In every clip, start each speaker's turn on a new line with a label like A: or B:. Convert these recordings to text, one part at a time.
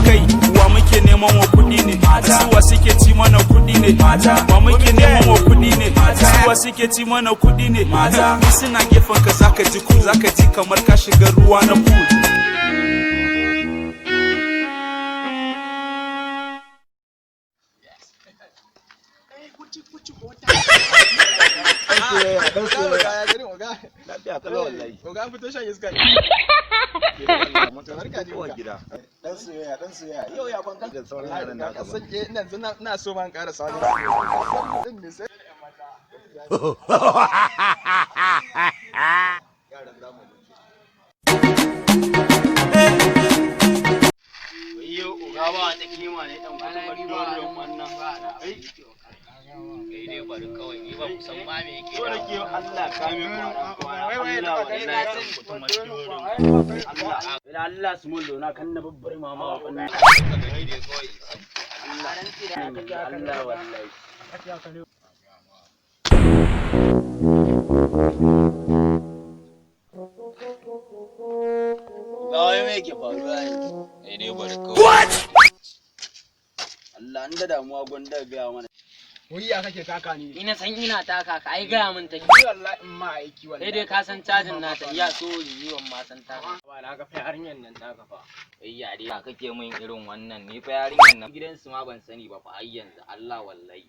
A: kai wa muke neman wa kuɗi ne suwa suke ci mana kuɗi ne wa muke neman wa kuɗi ne suwa suke ci mana kuɗi ne ni suna gefen ka zaka ji kamar ka shiga ruwa na pool.
B: Dan soyayya yau ya ban kan sauran yaran da ka san ina so man ƙara sawa din ne sai
C: yo uga ba ta kima ne dan kuma wannan kai dai bari kawai ni ba ku san ma me yake so nake Allah ka mi kwana Allah wallahi san mutum Allah su mun dona kan na babbar mama wa kan kai dai kawai Allah wallahi Gawai me yake faruwa ne kai dai bari kawai Allah an da damuwa gwanda ga mana
B: Wuyya kake taka ni.
D: Ina san ina taka ka ai gaya min take.
B: Wallahi in ma aiki wallahi.
D: Sai dai ka san cajin nata iya so yiwon ma san taka.
B: Ba na ga fa yarinyan nan taka fa.
D: Ayya dai ka kake min irin wannan ni fa yarinyan nan gidansu ma ban sani ba fa ai yanzu Allah wallahi.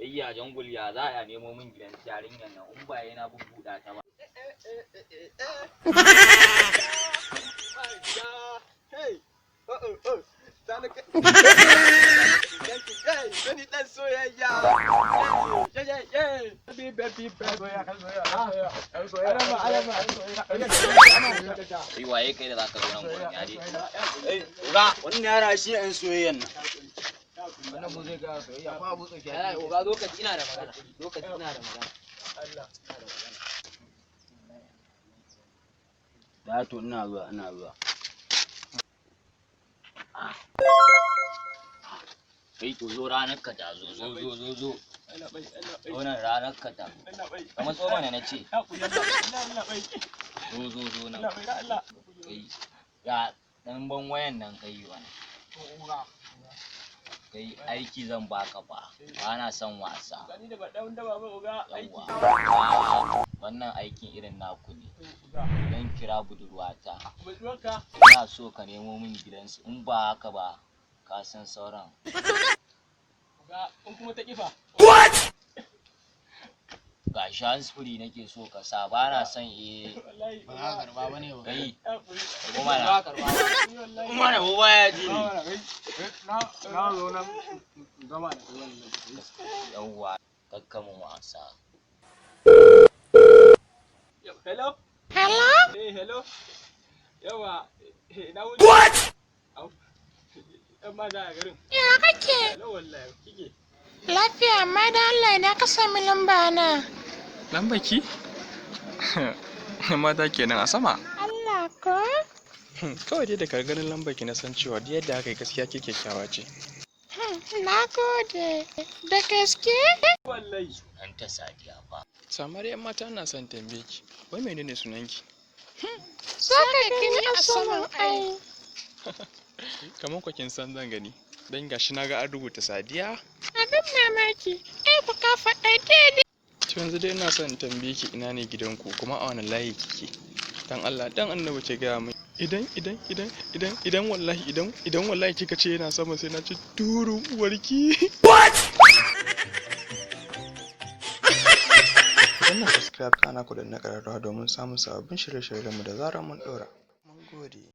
D: Ayya jangul ya za a nemo min gidan yarinyan nan in ba yana bubbuda ta ba.
B: Hey. Sani dan soyayya.
D: Ai waye kai da zaka zo nan gurin ya dai.
C: Uga wannan yara shi ɗan soyayyan nan.
B: Wannan mu zai ga soyayya fa abu tsake.
D: Ai uga lokaci ina da magana. Lokaci ina da magana.
B: Allah.
C: Da to ina zuwa. Kai to zo ranar ka ta zo. Wannan ranar ka ta. Kamar so mana na ce. Zo nan. Kai ya dan ban wayan nan kai wani. Kai aiki zan baka fa. Ba na son wasa. Wannan aikin irin naku ne. Dan kira budurwata. Ina so ka nemo min gidansu in ba haka ba ka san sauran.
B: In kuma ta kifa.
C: What? Ga shansfuri nake so ka sa ba na son
B: Ba za ka karba bane ba.
C: Kai. Kuma na ba ya ji ni.
B: Na zo nan gama da wannan.
C: Yawwa kakkamin wasa.
B: Hello?
E: Hello?
B: Hey, hello. Yawa.
C: What?
B: Amma da garin.
E: Ya kake?
B: Hello wallahi kike.
E: Lafiya amma da Allah na ka sami lamba na.
F: Lamba ki? Mata kenan a sama.
E: Allah ko?
F: Kawai dai da ganin lamba ki na san cewa da yadda aka yi gaskiya ke kyakkyawa ce.
E: Na gode. Da gaske?
B: Wallahi.
C: An ta sadiya fa.
F: Samar yan mata na son tambaye ki. Wai menene sunanki?
E: Saka gani a saman ai.
F: Kamar kwakin san zan gani. Dan gashi na ga an rubuta Sadiya.
E: Abin mamaki. Ku ka faɗa daidai.
F: To yanzu dai ina son tambaye ki ina ne gidanku kuma a wani layi kike. Dan Allah dan Annabi ki ga mu. Idan wallahi kika ce yana sama sai na ci durun uwarki.
C: What?
F: Wannan subscribe kana ku da na kararrawa domin samun sababbin shirye-shiryenmu da zarar mun ɗora. Mun gode.